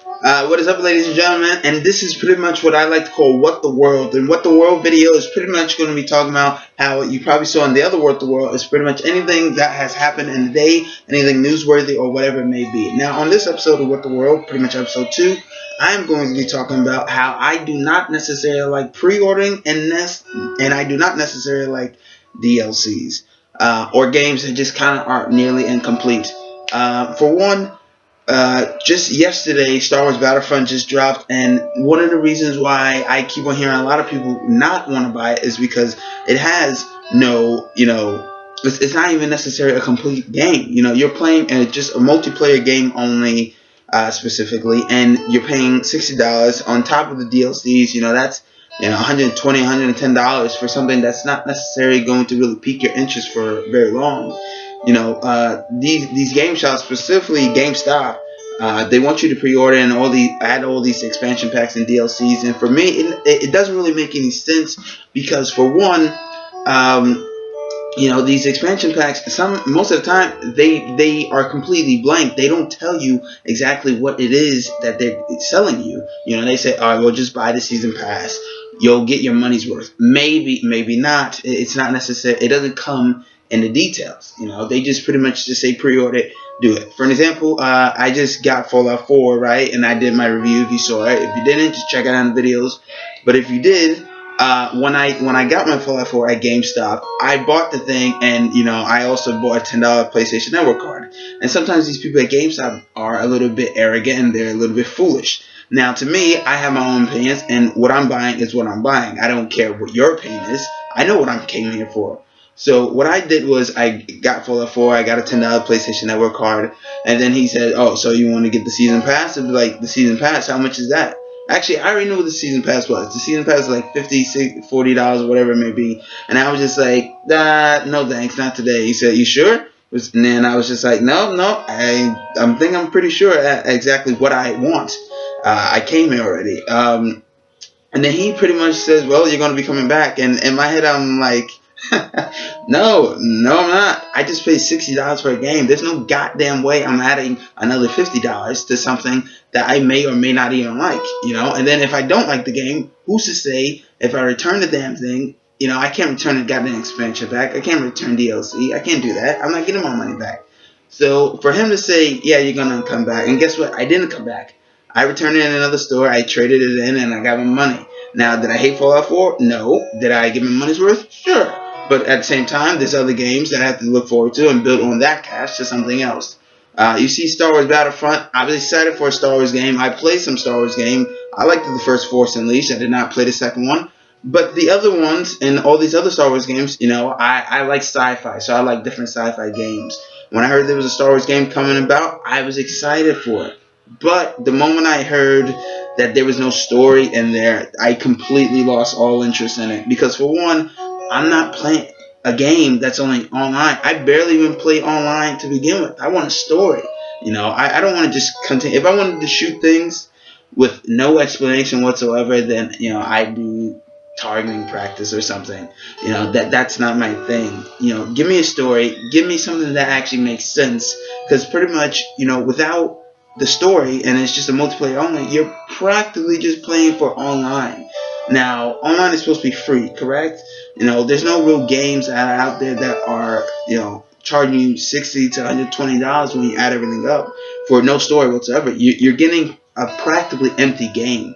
What is up, ladies and gentlemen? And this is pretty much what I like to call What the World. And What the World video is pretty much going to be talking about how you probably saw in the other What the World is pretty much anything that has happened in the day, anything newsworthy or whatever it may be. Now, on this episode of What the World, pretty much episode 2, I am going to be talking about how I do not necessarily like pre-ordering and I do not necessarily like DLCs or games that just kind of are nearly incomplete. For one, just yesterday, Star Wars Battlefront just dropped, and one of the reasons why I keep on hearing a lot of people not want to buy it is because it has no, it's not even necessarily a complete game. You're playing just a multiplayer game only, specifically, and you're paying $60 on top of the DLCs. That's $120, $110 for something that's not necessarily going to really pique your interest for very long. These game shops, specifically GameStop, they want you to pre-order and add all these expansion packs and DLCs. And for me, it doesn't really make any sense because, for one, these expansion packs, most of the time they are completely blank. They don't tell you exactly what it is that they're selling you. They say, all right, well, just buy the season pass. You'll get your money's worth. Maybe, maybe not. It's not necessary. It doesn't come in the details. They just pretty much just say pre-order it, do it. For an example, I just got Fallout 4, right? And I did my review if you saw it. If you didn't, just check it out in the videos. But if you did, when I got my Fallout 4 at GameStop, I bought the thing, and I also bought a $10 PlayStation Network card. And sometimes these people at GameStop are a little bit arrogant and they're a little bit foolish. Now, to me, I have my own opinions, and what I'm buying is what I'm buying. I don't care what your opinion is. I know what I'm came here for. So what I did was I got Fallout 4, I got a $10 PlayStation Network card, and then he said, oh, so you want to get the season pass? I'd be like, the season pass, how much is that? Actually, I already knew what the season pass was. The season pass was like $50, $60, $40, whatever it may be. And I was just like, no thanks, not today. He said, you sure? And then I was just like, no, I'm pretty sure exactly what I want. I came here already. And then he pretty much says, well, you're going to be coming back. And in my head, I'm like, no, I'm not. I just paid $60 for a game. There's no goddamn way I'm adding another $50 to something that I may or may not even like, And then if I don't like the game, who's to say if I return the damn thing, I can't return the goddamn expansion pack. I can't return DLC. I can't do that. I'm not getting my money back. So for him to say, yeah, you're going to come back. And guess what? I didn't come back. I returned it in another store. I traded it in and I got my money. Now, did I hate Fallout 4? No. Did I get my money's worth? Sure. But at the same time, there's other games that I have to look forward to and build on that cash to something else. You see Star Wars Battlefront. I was excited for a Star Wars game. I played some Star Wars game. I liked the first Force Unleashed. I did not play the second one. But the other ones and all these other Star Wars games, I like sci-fi. So I like different sci-fi games. When I heard there was a Star Wars game coming about, I was excited for it. But the moment I heard that there was no story in there, I completely lost all interest in it. Because for one, I'm not playing a game that's only online. I barely even play online to begin with. I want a story. I don't want to just continue. If I wanted to shoot things with no explanation whatsoever, then, I do targeting practice or something. That's not my thing. Give me a story. Give me something that actually makes sense. Because pretty much, without the story, and it's just a multiplayer only, you're practically just playing for online. Now, online is supposed to be free, correct? There's no real games that are out there that are, charging you $60 to $120 when you add everything up for no story whatsoever. You're getting a practically empty game.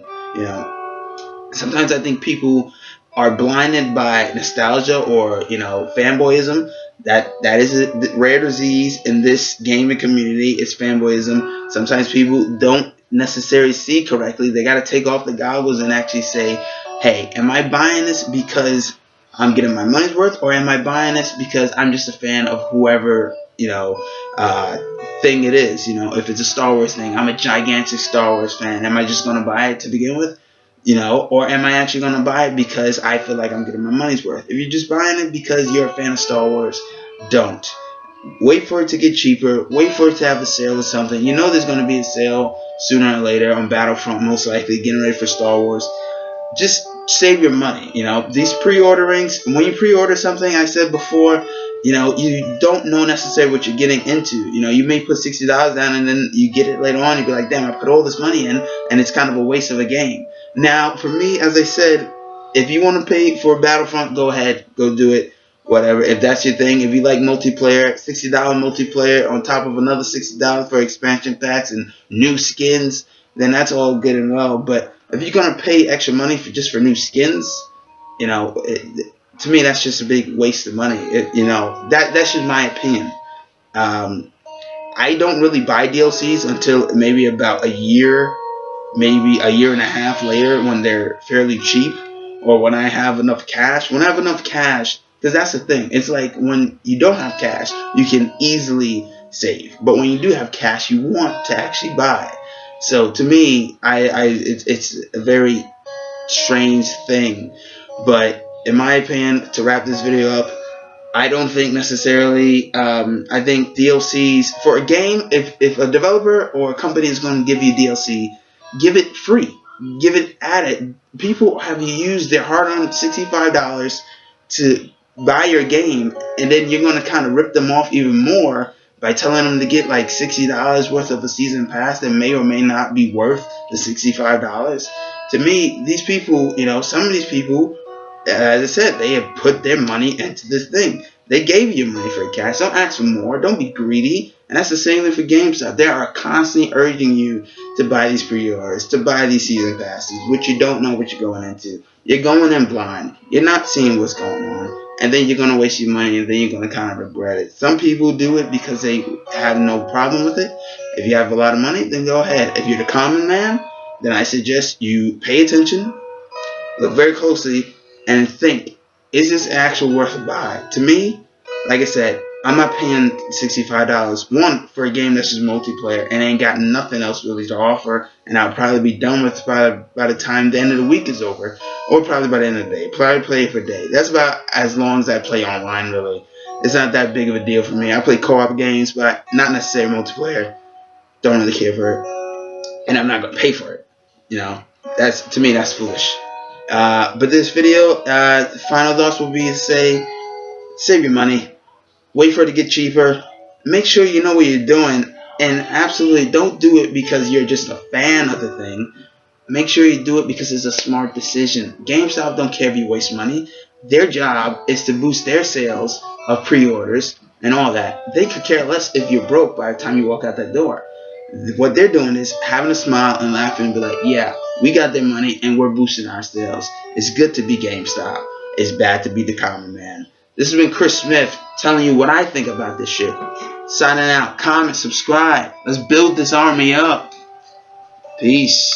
Sometimes I think people are blinded by nostalgia or, fanboyism. That is a rare disease in this gaming community. It's fanboyism. Sometimes people don't necessarily see correctly. They got to take off the goggles and actually say, hey, am I buying this because I'm getting my money's worth, or am I buying this because I'm just a fan of whoever, thing it is? If it's a Star Wars thing, I'm a gigantic Star Wars fan. Am I just going to buy it to begin with? Or am I actually going to buy it because I feel like I'm getting my money's worth? If you're just buying it because you're a fan of Star Wars, don't. Wait for it to get cheaper. Wait for it to have a sale or something. There's going to be a sale sooner or later on Battlefront, most likely, getting ready for Star Wars. Just save your money. These pre-orderings, when you pre-order something, I said before, You know, you don't know necessarily what you're getting into. You know, you may put $60 down and then you get it later on. You be like, damn, I put all this money in, and it's kind of a waste of a game. Now, for me, as I said, if you want to pay for Battlefront, go ahead, go do it. Whatever, if that's your thing. If you like multiplayer, $60 multiplayer on top of another $60 for expansion packs and new skins, then that's all good and well. But if you're gonna pay extra money just for new skins, you know, to me that's just a big waste of money. You know, that's just my opinion. I don't really buy DLCs until maybe about a year, maybe a year and a half later, when they're fairly cheap, or when I have enough cash. When I have enough cash, because that's the thing. It's like when you don't have cash, you can easily save, but when you do have cash, you want to actually buy. So to me, it's a very strange thing. But in my opinion, to wrap this video up, I don't think necessarily. I think DLCs for a game, if a developer or a company is going to give you DLC, give it free. Give it added. People have used their hard-earned $65 to buy your game, and then you're going to kind of rip them off even more by telling them to get like $60 worth of a season pass that may or may not be worth the $65. To me, these people, you know, some of these people, as I said, they have put their money into this thing. They gave you money for cash. Don't ask for more. Don't be greedy. And that's the same thing for GameStop. They are constantly urging you to buy these pre-orders, to buy these season passes, which you don't know what you're going into. You're going in blind. You're not seeing what's going on. And then you're going to waste your money, and then you're going to kind of regret it. Some people do it because they have no problem with it. If you have a lot of money, then go ahead. If you're the common man, then I suggest you pay attention, look very closely, and think, is this actually worth a buy? To me, like I said, I'm not paying $65, one, for a game that's just multiplayer and ain't got nothing else really to offer, and I'll probably be done with by the time the end of the week is over, or probably by the end of the day. Probably play it for a day. That's about as long as I play online, really. It's not that big of a deal for me. I play co-op games, but not necessarily multiplayer. Don't really care for it, and I'm not going to pay for it. You know, to me, that's foolish. But this video, final thoughts will be to say, save your money. Wait for it to get cheaper. Make sure you know what you're doing. And absolutely don't do it because you're just a fan of the thing. Make sure you do it because it's a smart decision. GameStop don't care if you waste money. Their job is to boost their sales of pre-orders and all that. They could care less if you're broke by the time you walk out that door. What they're doing is having a smile and laughing and be like, yeah, we got their money and we're boosting our sales. It's good to be GameStop. It's bad to be the common man. This has been Chris Smith telling you what I think about this shit. Signing out. Comment, subscribe. Let's build this army up. Peace.